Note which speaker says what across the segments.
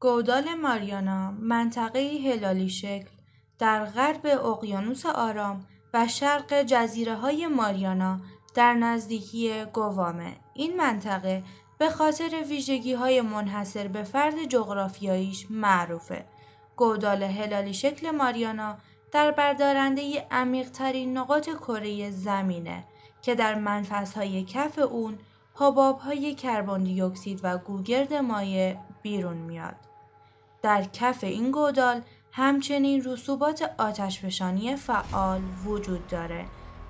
Speaker 1: گودال ماریانا منطقه‌ای هلالی شکل در غرب اقیانوس آرام و شرق جزیره‌های ماریانا در نزدیکی گوامه. این منطقه به خاطر ویژگی‌های منحصر به فرد جغرافیاییش معروفه. گودال هلالی شکل ماریانا در بردارنده عمیق‌ترین نقاط کره زمینه که در منفذهای کف اون حباب‌های کربن دی اکسید و گوگرد مایع بیرون میاد. در کف این گودال همچنین رسوبات آتشفشانی فعال وجود داره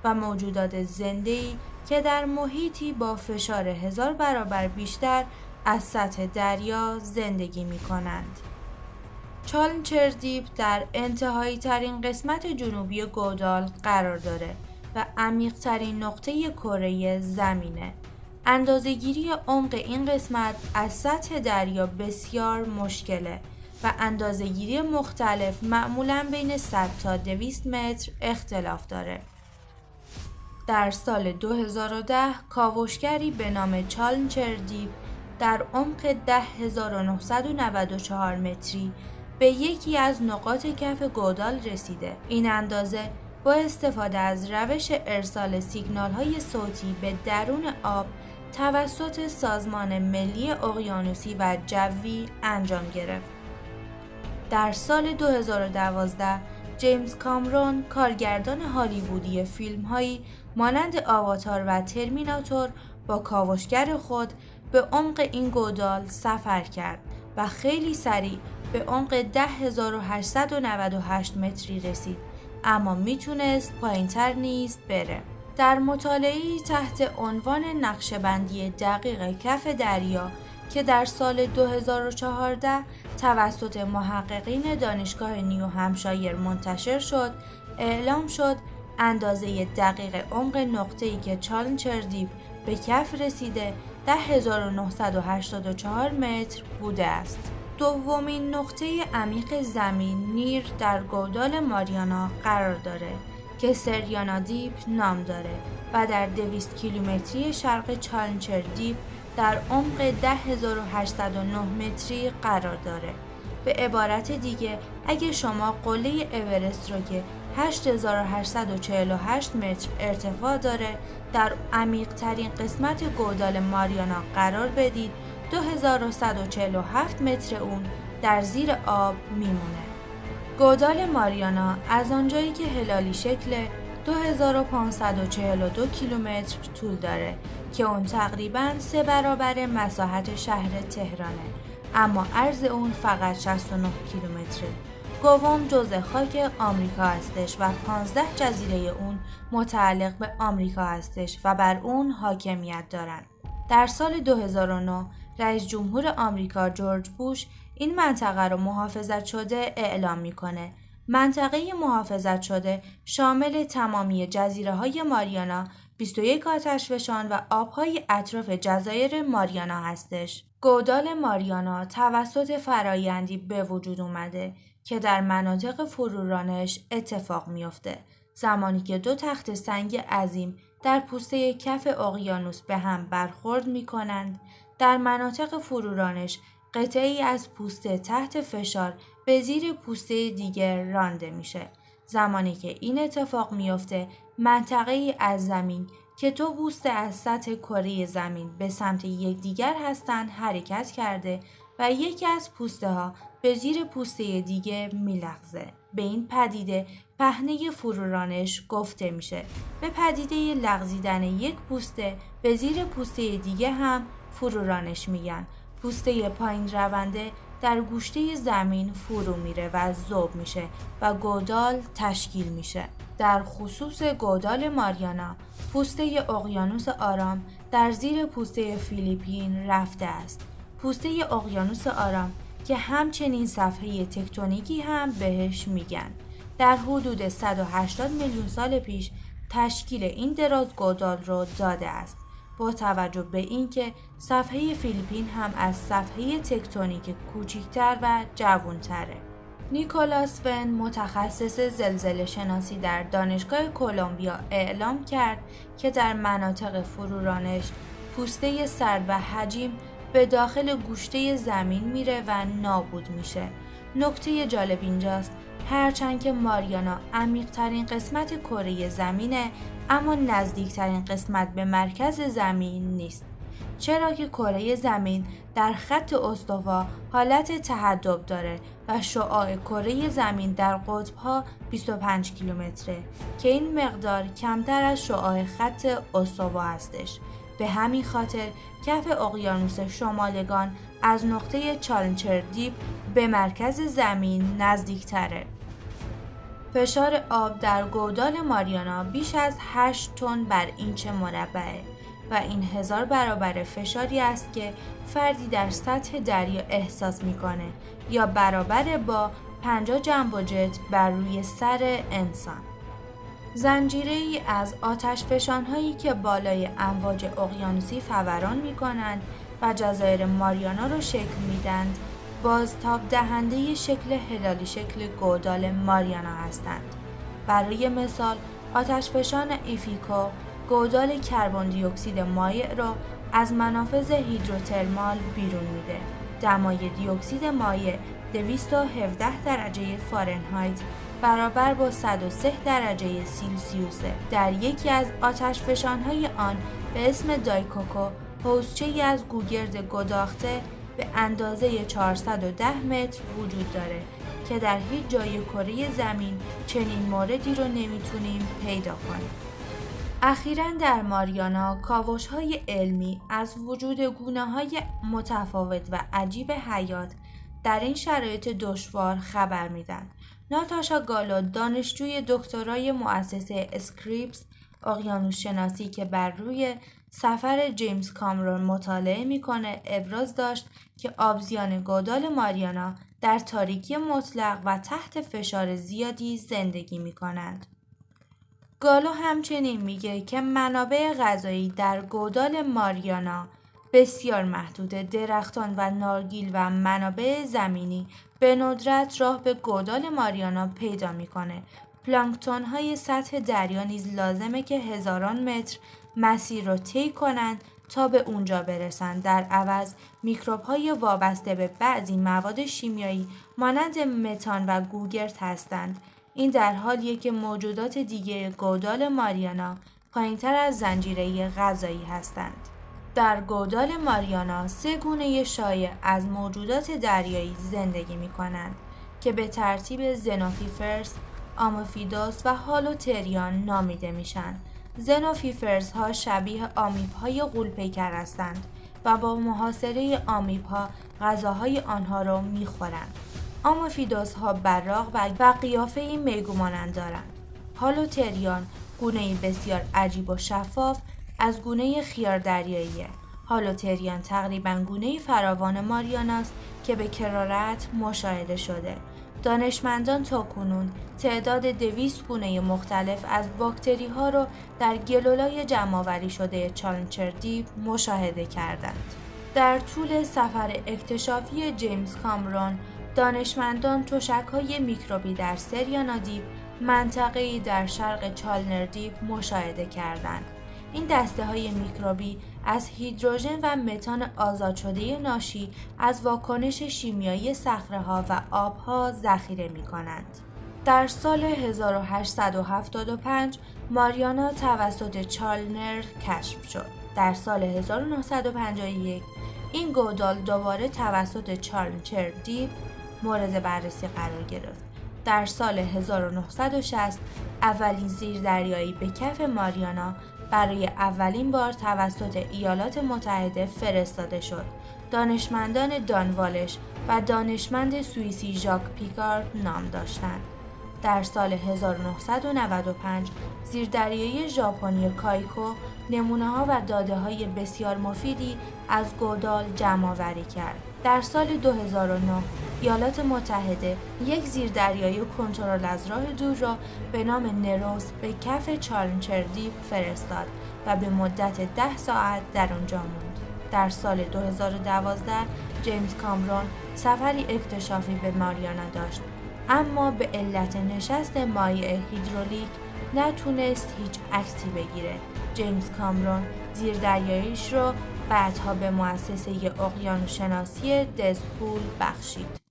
Speaker 1: و موجودات زنده‌ای که در محیطی با فشار 1000 برابر بیشتر از سطح دریا زندگی می کنند. چالنچر دیپ در انتهایی ترین قسمت جنوبی گودال قرار داره و عمیق ترین نقطه کره زمینه. اندازه‌گیری عمق این قسمت از سطح دریا بسیار مشکله و اندازه‌گیری مختلف معمولاً بین 100 تا 200 متر اختلاف داره. در سال 2010 کاوشگری به نام چالنچر دیپ در عمق 10994 متری به یکی از نقاط کف گودال رسیده. این اندازه با استفاده از روش ارسال سیگنال‌های صوتی به درون آب توسط سازمان ملی اقیانوسی و جوی انجام گرفت. در سال 2012 جیمز کامرون کارگردان هالیوودی فیلم‌هایی مانند آواتار و ترمیناتور با کاوشگر خود به عمق این گودال سفر کرد و خیلی سریع به عمق 10898 متری رسید، اما میتونست پایین‌تر نیز بره. در مطالعه‌ای تحت عنوان نقشه‌بندی دقیق کف دریا که در سال 2014 توسط محققین دانشگاه نیو همشایر منتشر شد، اعلام شد اندازه دقیق عمق نقطه‌ای که چالنچر دیپ به کف رسیده 10984 متر بوده است. دومین نقطه عمیق زمین نیر در گودال ماریانا قرار داره که سریانا دیپ نام داره و در 200 کیلومتری شرق چالنچر دیپ در عمق 10809 متری قرار داره. به عبارت دیگه اگه شما قله اورست رو که 8848 متر ارتفاع داره در عمیق ترین قسمت گودال ماریانا قرار بدید، 2147 متر اون در زیر آب میمونه. گودال ماریانا از آنجایی که هلالی شکل 2542 کیلومتر طول داره که اون تقریباً 3 برابر مساحت شهر تهرانه، اما عرض اون فقط 69 کیلومتره. گوام جزء خاک آمریکا هستش و 15 جزیره اون متعلق به آمریکا هستش و بر اون حاکمیت دارن. در سال 2009 رئیس جمهور آمریکا جورج بوش این منطقه رو محافظت شده اعلام میکنه. منطقه محافظت شده شامل تمامی جزیره‌های ماریانا، 21 آتشفشان و آبهای اطراف جزایر ماریانا هستش. گودال ماریانا توسط فرایندی به وجود اومده که در مناطق فرورانش اتفاق میفته. زمانی که دو تخت سنگ عظیم در پوسته کف اقیانوس به هم برخورد میکنند، در مناطق فرورانش قطعی از پوسته تحت فشار به زیر پوسته دیگر رانده میشه. زمانی که این اتفاق میفته، منطقه‌ای از زمین که دو پوسته از سطح کره زمین به سمت یکدیگر هستند حرکت کرده و یکی از پوسته ها به زیر پوسته دیگه میلغزه. به این پدیده پهنه فرورانش گفته میشه. به پدیده لغزیدن یک پوسته به زیر پوسته دیگه هم فرورانش میگن. پوسته پایین رونده در گوشته زمین فرو میره و ذوب میشه و گودال تشکیل میشه. در خصوص گودال ماریانا، پوسته اقیانوس آرام در زیر پوسته فیلیپین رفته است. پوسته اقیانوس آرام که همچنین صفحه تکتونیکی هم بهش میگن، در حدود 180 میلیون سال پیش تشکیل این دراز گودال رو داده است. با توجه به اینکه صفحه فیلیپین هم از صفحه تکتونیک کوچکتر و جوانتره. نیکولاس ون متخصص زلزله شناسی در دانشگاه کلمبیا اعلام کرد که در مناطق فرورانش پوسته سرد و حجیم به داخل گوشته زمین میره و نابود میشه. نکته جالب اینجاست هرچند که ماریانا عمیق‌ترین قسمت کره زمینه، اما نزدیکترین قسمت به مرکز زمین نیست، چرا که کره زمین در خط استوا حالت تهدب داره و شعاع کره زمین در قطب‌ها 25 کیلومتره که این مقدار کمتر از شعاع خط استوا هستش. به همین خاطر کف اقیانوس شمالگان از نقطه چالنچر دیپ به مرکز زمین نزدیکتره. فشار آب در گودال ماریانا بیش از 8 تن بر اینچ مربعه و این 1000 برابر فشاری است که فردی در سطح دریا احساس میکنه یا برابر با 50 جنب جت بر روی سر انسان. زنجیره‌ای از آتشفشان‌هایی که بالای امواج اقیانوسی فوران می‌کنند و جزایر ماریانا را شکل میدند، بازتاب دهنده شکل هلالی شکل گودال ماریانا هستند. برای مثال، آتشفشان ایفیکو گودال کربن دی اکسید مایع را از منافذ هیدروترمال بیرون میده. دمای دی اکسید مایع 217 درجه فارنهایت برابر با 103 درجه سلسیوس. در یکی از آتشفشان‌های آن به اسم دایکوکو حوضچه‌ای از گوگرد گداخته به اندازه 410 متر وجود داره که در هیچ جای کره زمین چنین موردی رو نمیتونیم پیدا کنیم. اخیراً در ماریانا کاوش‌های علمی از وجود گونه‌های متفاوت و عجیب حیات در این شرایط دشوار خبر میدن. ناتاشا گالو، دانشجوی دکترای مؤسسه اسکریپس اقیانوس شناسی که بر روی سفر جیمز کامرون مطالعه میکنه، ابراز داشت که آبزیان گودال ماریانا در تاریکی مطلق و تحت فشار زیادی زندگی میکنند. گالو همچنین میگه که منابع غذایی در گودال ماریانا بسیار محدود، درختان و نارگیل و منابع زمینی به ندرت راه به گودال ماریانا پیدا میکنه. پلانکتون های سطح دریا نیز لازمه که هزاران متر مسیر رو طی کنند تا به اونجا برسند. در عوض میکروب های وابسته به بعضی مواد شیمیایی مانند متان و گوگرد هستند. این در حالیه که موجودات دیگه گودال ماریانا پایین‌تر از زنجیره غذایی هستند. در گودال ماریانا 3 گونه شایع از موجودات دریایی زندگی می‌کنند که به ترتیب زنوفیفرز، آموفیدوس و هالوتریان نامیده میشن. زنوفیفرز ها شبیه آمیب های غول‌پیکر هستند و با محاصره آمیب ها غذاهای آنها را میخورند. آموفیدوس ها براق و قیافه میگو مانند دارند. هالوتریان گونه بسیار عجیب و شفاف از گونه خیار دریاییه. هالوتریان تقریباً گونه فراوان ماریاناست که به کرارت مشاهده شده. دانشمندان تاکنون تعداد 200 گونه مختلف از باکتری ها را در گلولای جمع‌آوری شده چالنچر دیپ مشاهده کردند. در طول سفر اکتشافی جیمز کامرون، دانشمندان تشک‌های میکروبی در سریانا دیپ، منطقه‌ای در شرق چالنر دیپ مشاهده کردند. این دسته‌های میکروبی از هیدروژن و متان آزاد شده ناشی از واکنش شیمیایی صخره‌ها و آب‌ها ذخیره می‌کنند. در سال 1875 ماریانا توسط چالنر کشف شد. در سال 1951 این گودال دوباره توسط چالنچر دیپ مورد بررسی قرار گرفت. در سال 1960 اولین زیردریایی به کف ماریانا برای اولین بار توسط ایالات متحده فرستاده شد. دانشمندان دان والش و دانشمند سوئیسی ژاک پیکارد نام داشتند. در سال 1995 زیردریایی ژاپنی کایکو نمونه‌ها و داده‌های بسیار مفیدی از گودال جمع‌آوری کرد. در سال 2009 ایالات متحده یک زیردریایی کنترل از راه دور را به نام نروس به کف چالنچر دیپ فرستاد و به مدت 10 ساعت در آنجا ماند. در سال 2012 جیمز کامرون سفری اکتشافی به ماریانا داشت، اما به علت نشست مایع هیدرولیک نتونست هیچ عکسی بگیره. جیمز کامرون زیردریاییش رو بعدها به مؤسسه اقیانوس‌شناسی دزپول بخشید.